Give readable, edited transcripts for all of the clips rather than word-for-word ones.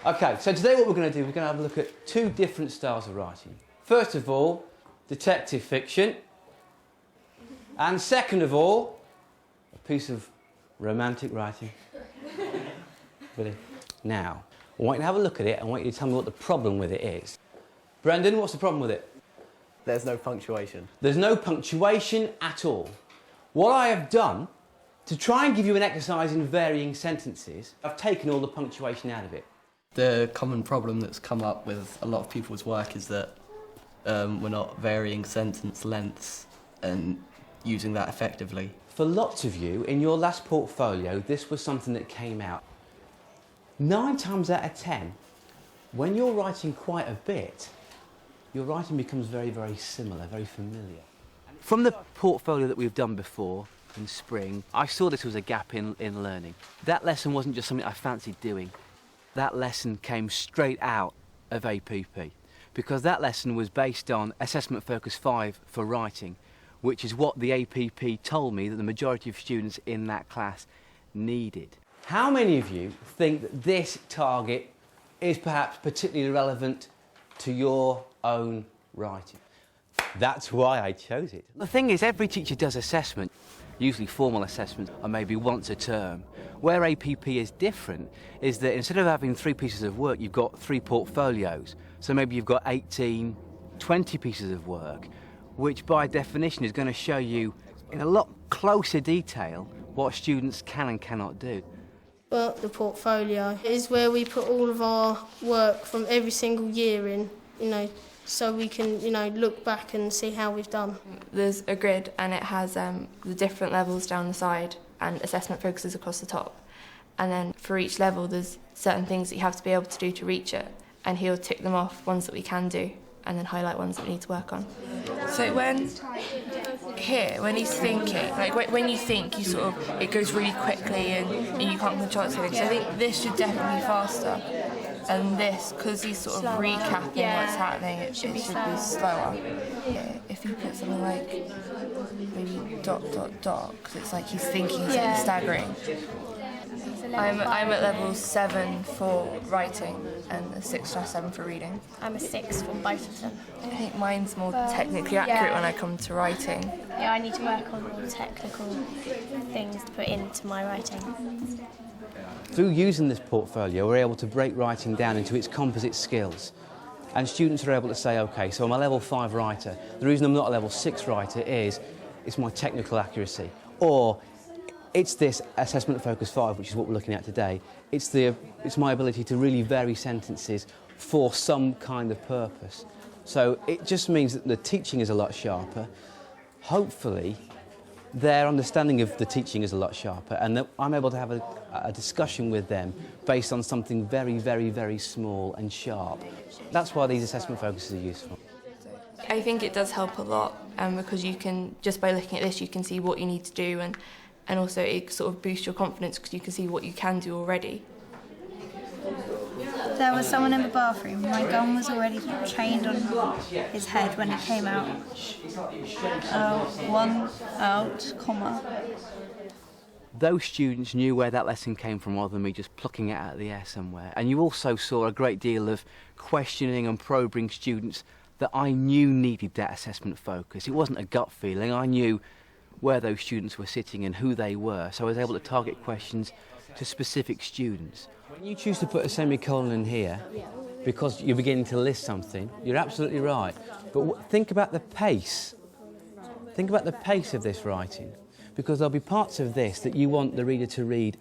Okay, so today what we're going to do, we're going to have a look at two different styles of writing. First of all, detective fiction. And second of all, a piece of romantic writing. Really. Now, I want you to have a look at it and I want you to tell me what the problem with it is. Brendan, what's the problem with it? There's no punctuation. There's no punctuation at all. What I have done, to try and give you an exercise in varying sentences, I've taken all the punctuation out of it. The common problem that's come up with a lot of people's work is that we're not varying sentence lengths and using that effectively. For lots of you, in your last portfolio, this was something that came out. 9 times out of 10, when you're writing quite a bit, your writing becomes very, very similar, very familiar. From the portfolio that we've done before, in spring, I saw this was a gap in learning. That lesson wasn't just something I fancied doing. That lesson came straight out of APP, because that lesson was based on Assessment Focus 5 for writing, which is what the APP told me that the majority of students in that class needed. How many of you think that this target is perhaps particularly relevant to your own writing? That's why I chose it. The thing is, every teacher does assessment, usually formal assessments, or maybe once a term. Where APP is different is that instead of having 3 pieces of work, you've got 3 portfolios. So maybe you've got 18, 20 pieces of work, which by definition is going to show you in a lot closer detail what students can and cannot do. Well, the portfolio is where we put all of our work from every single year in, so we can, look back and see how we've done. There's a grid and it has the different levels down the side and assessment focuses across the top. And then for each level there's certain things that you have to be able to do to reach it, and he'll tick them off, ones that we can do, and then highlight ones that we need to work on. So when he's thinking, like when you think, you sort of, it goes really quickly and you can't control it. So I think this should definitely be faster. And this, because he's sort of recapping what's happening, it should be slower. Yeah, if you put something like maybe ... because it's like he's thinking, he's getting staggering. I'm at level 7 for writing and a 6/7 for reading. I'm a 6 for both of them. I think mine's more technically accurate when I come to writing. Yeah, I need to work on more technical things to put into my writing. Through using this portfolio, we're able to break writing down into its composite skills. And students are able to say, OK, so I'm a level 5 writer. The reason I'm not a level 6 writer is it's my technical accuracy. Or it's this Assessment Focus 5, which is what we're looking at today. It's my ability to really vary sentences for some kind of purpose. So it just means that the teaching is a lot sharper. Hopefully, their understanding of the teaching is a lot sharper, and that I'm able to have a discussion with them based on something very, very, very small and sharp. That's why these assessment focuses are useful. I think it does help a lot because you can, just by looking at this, you can see what you need to do, and also it sort of boosts your confidence because you can see what you can do already. There was someone in the bathroom. My gun was already trained on his head when it came out. 1 out, comma. Those students knew where that lesson came from rather than me just plucking it out of the air somewhere. And you also saw a great deal of questioning and probing students that I knew needed that assessment focus. It wasn't a gut feeling. I knew where those students were sitting and who they were, so I was able to target questions to specific students. When you choose to put a semicolon in here because you're beginning to list something, you're absolutely right. But think about the pace. Think about the pace of this writing, because there'll be parts of this that you want the reader to read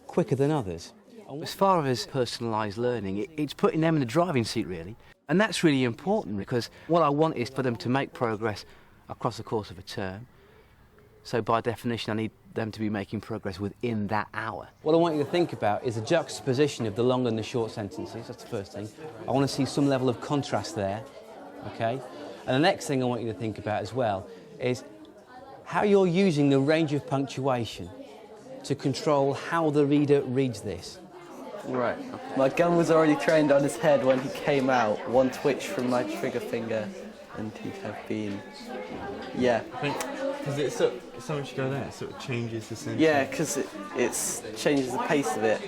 quicker than others. As far as personalised learning, it's putting them in the driving seat, really. And that's really important, because what I want is for them to make progress across the course of a term. So by definition, I need them to be making progress within that hour. What I want you to think about is the juxtaposition of the long and the short sentences. That's the first thing. I want to see some level of contrast there, okay? And the next thing I want you to think about as well is how you're using the range of punctuation to control how the reader reads this. Right. My gun was already trained on his head when he came out. One twitch from my trigger finger and he'd have been... Yeah. Because it sort of, so much go there, it sort of changes the sentence. Yeah, because it changes the pace of it.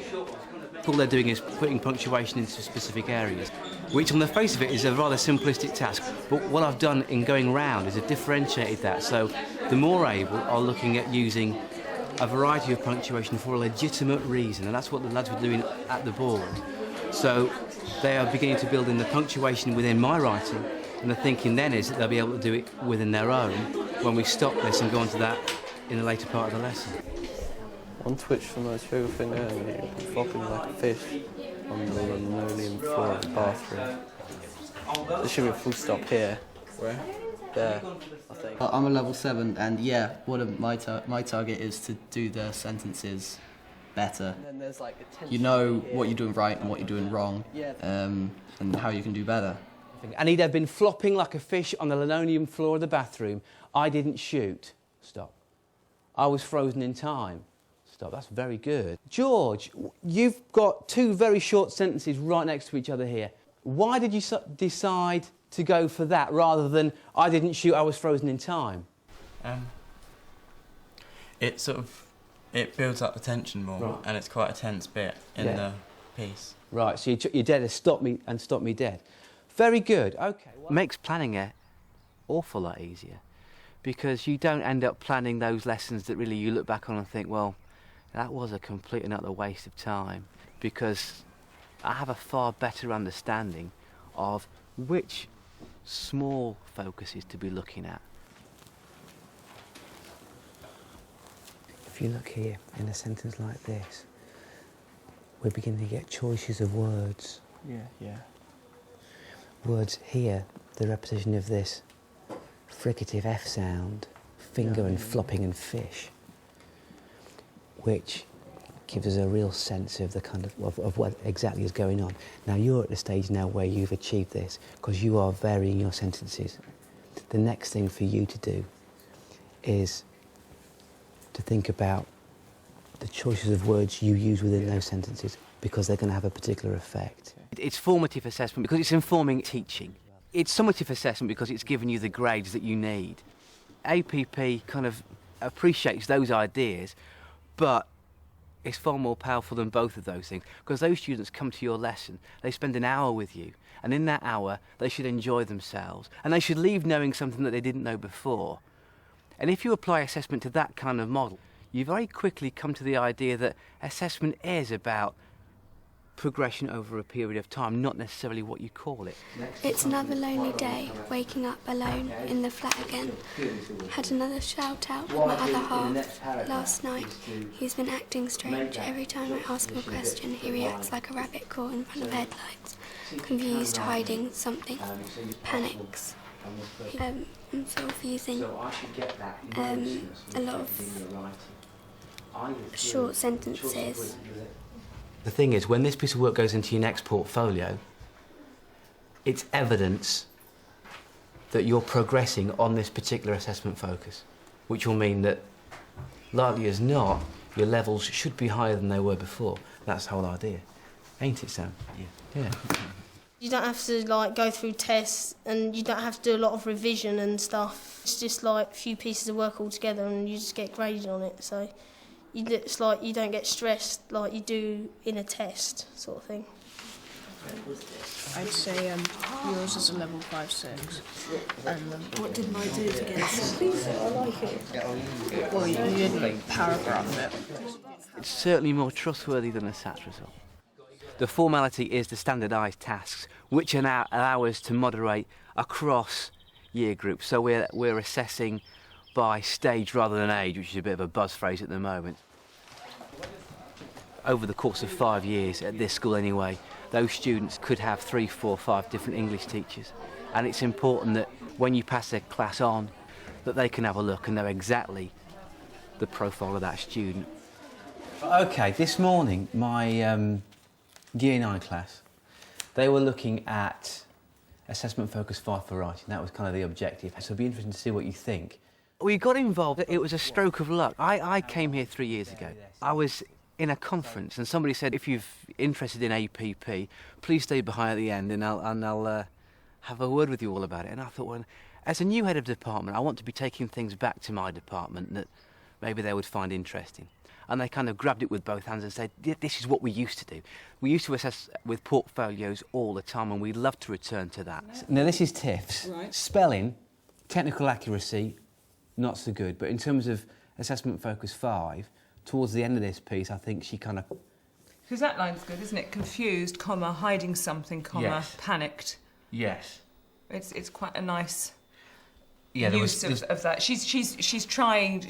All they're doing is putting punctuation into specific areas, which on the face of it is a rather simplistic task. But what I've done in going round is I've differentiated that. So the more able are looking at using a variety of punctuation for a legitimate reason, and that's what the lads were doing at the board. So they are beginning to build in the punctuation within my writing, and the thinking then is that they'll be able to do it within their own when we stop this and go on to that in the later part of the lesson. One twitch from my trigger finger and you're flopping like a fish on the linoleum floor of the bathroom. There should be a full stop here. Where? There, I think. I'm a level 7, and yeah, my target is to do the sentences better. And then there's like You know what you're doing right and what you're doing wrong, and how you can do better. And he'd have been flopping like a fish on the linoleum floor of the bathroom. I didn't shoot. Stop. I was frozen in time. Stop. That's very good. George, you've got two very short sentences right next to each other here. Why did you decide to go for that rather than I didn't shoot, I was frozen in time? It builds up the tension more, Right. and it's quite a tense bit in the piece. Right, so you're dead as stop me dead. Very good, OK. Makes planning an awful lot easier because you don't end up planning those lessons that really you look back on and think, well, that was a complete and utter waste of time, because I have a far better understanding of which small focuses to be looking at. If you look here in a sentence like this, we're beginning to get choices of words. Yeah. Words here, the repetition of this fricative F sound, finger and flopping and fish, which gives us a real sense of the kind of what exactly is going on. Now you're at the stage now where you've achieved this because you are varying your sentences. The next thing for you to do is to think about the choices of words you use within those sentences because they're going to have a particular effect. It's formative assessment because it's informing teaching. It's summative assessment because it's giving you the grades that you need. APP kind of appreciates those ideas, but it's far more powerful than both of those things because those students come to your lesson, they spend an hour with you, and in that hour they should enjoy themselves and they should leave knowing something that they didn't know before. And if you apply assessment to that kind of model, you very quickly come to the idea that assessment is about progression over a period of time, not necessarily what you call it. It's another lonely day, waking up alone in the flat again. Had another shout out with my other half last night. He's been acting strange. Every time I ask him a question, he reacts like a rabbit caught in front of headlights. Confused, hiding something. Panics. I'm sort of using a lot of short sentences. The thing is, when this piece of work goes into your next portfolio, it's evidence that you're progressing on this particular assessment focus, which will mean that, likely as not, your levels should be higher than they were before. That's the whole idea. Ain't it, Sam? Yeah. You don't have to go through tests, and you don't have to do a lot of revision and stuff. It's just a few pieces of work all together, and you just get graded on it. So it's you don't get stressed like you do in a test, sort of thing. I'd say yours is a level 5-6. And what didn't I do to get it? I like it. Well, you didn't paragraph it. It's certainly more trustworthy than a SATs result. The formality is the standardised tasks, which allow us to moderate across year groups. So we're assessing by stage rather than age, which is a bit of a buzz phrase at the moment. Over the course of 5 years, at this school anyway, those students could have 3, 4, 5 different English teachers. And it's important that when you pass their class on, that they can have a look and know exactly the profile of that student. OK, this morning, my Year 9 class, they were looking at Assessment Focus 5 for writing. That was kind of the objective. So it'd be interesting to see what you think. We got involved. It was a stroke of luck. I came here 3 years ago. I was in a conference and somebody said, if you're interested in APP, please stay behind at the end and I'll have a word with you all about it. And I thought, well, as a new head of department, I want to be taking things back to my department that maybe they would find interesting. and they kind of grabbed it with both hands and said, this is what we used to do. We used to assess with portfolios all the time, and we'd love to return to that. Now, this is Tiff's. Right. Spelling, technical accuracy, not so good, but in terms of assessment focus 5, towards the end of this piece, I think she kind of... Because that line's good, isn't it? Confused, comma, hiding something, comma, Yes. panicked. Yes. It's quite a nice Yeah, use of that. She's trying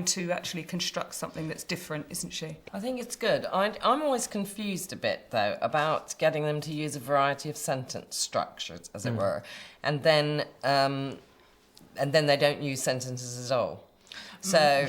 to actually construct something that's different, isn't she? I think it's good. I'm always confused a bit, though, about getting them to use a variety of sentence structures, as it were, and then they don't use sentences at all. So,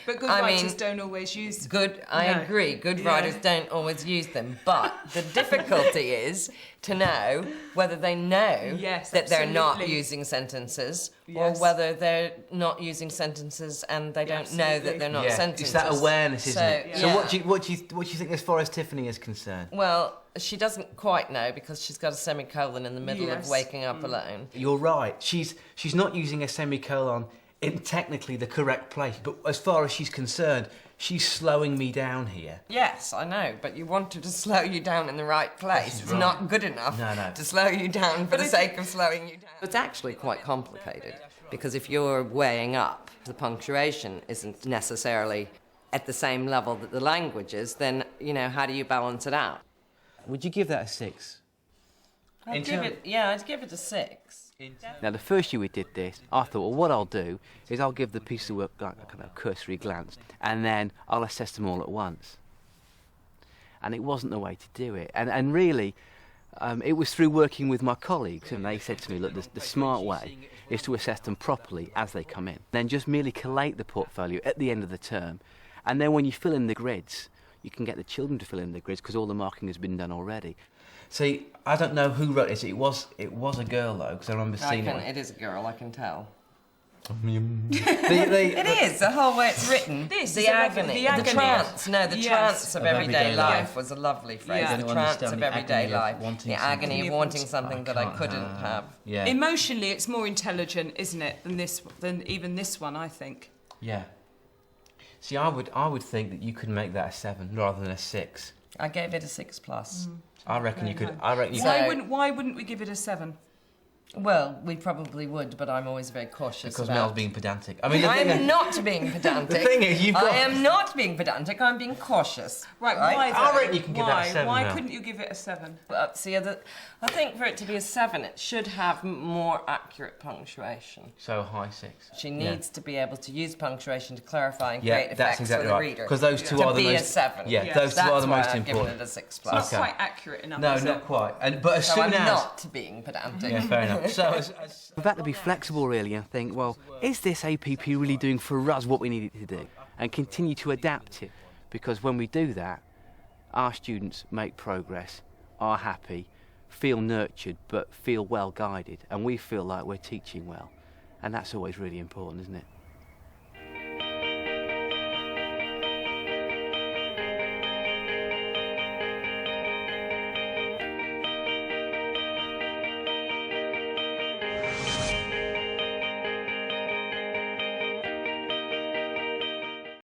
but good writers don't always use them. I agree. Good writers don't always use them, but the difficulty is to know whether they know that they're not using sentences, or whether they're not using sentences and they don't know that they're not sentences. It's that awareness, isn't it? So Yeah. what do you think as far as Tiffany is concerned? Well, she doesn't quite know because she's got a semicolon in the middle of waking up alone. You're right. She's not using a semicolon in technically the correct place, but as far as she's concerned, she's slowing me down here. Yes, I know, but you want her to slow you down in the right place. It's right. not good enough to slow you down for the sake of slowing you down. It's actually quite complicated, because if you're weighing up, the punctuation isn't necessarily at the same level that the language is, then, you know, how do you balance it out? Would you give that a 6? I'd give it a 6. Now, the first year we did this, I thought, well, what I'll do is I'll give the piece of work like a kind of cursory glance, and then I'll assess them all at once. And it wasn't the way to do it. And really, it was through working with my colleagues, and they said to me, look, the smart way is to assess them properly as they come in. Then just merely collate the portfolio at the end of the term, and then when you fill in the grids, you can get the children to fill in the grids because all the marking has been done already. See, I don't know who wrote this. It was a girl though, because I remember seeing it. It is a girl, I can tell. It is, the whole way it's written. The agony. The trance. No, the trance of everyday life was a lovely phrase. Yeah. The trance of everyday life. The agony of wanting something that I couldn't have. Yeah. Emotionally, it's more intelligent, isn't it, than even this one, I think. Yeah. See, I would think that you could make that a 7 rather than a 6. I gave it a 6+. I reckon you could. Why wouldn't we give it a 7? Well, we probably would, but I'm always very cautious Because about... Mel's being pedantic. I mean, I am not being pedantic. The thing is, I am not being pedantic. I'm being cautious. Right? Why? I reckon you can give that a 7. Why Mel. couldn't you give it a 7? See, I think for it to be a 7, it should have more accurate punctuation. So high 6. She needs to be able to use punctuation to clarify and create that's effects exactly for the right. reader. Because those two are the most... To be a 7. Yeah, those two are the most important. That's why I've given it a 6+. It's not quite accurate enough. No, is not it? quite. But as So soon I'm as... not being pedantic. Yeah, fair enough. So we've had to be flexible, really, and think, well, is this APP really doing for us what we need it to do? And continue to adapt it, because when we do that, our students make progress, are happy, feel nurtured, but feel well guided, and we feel like we're teaching well. And that's always really important, isn't it?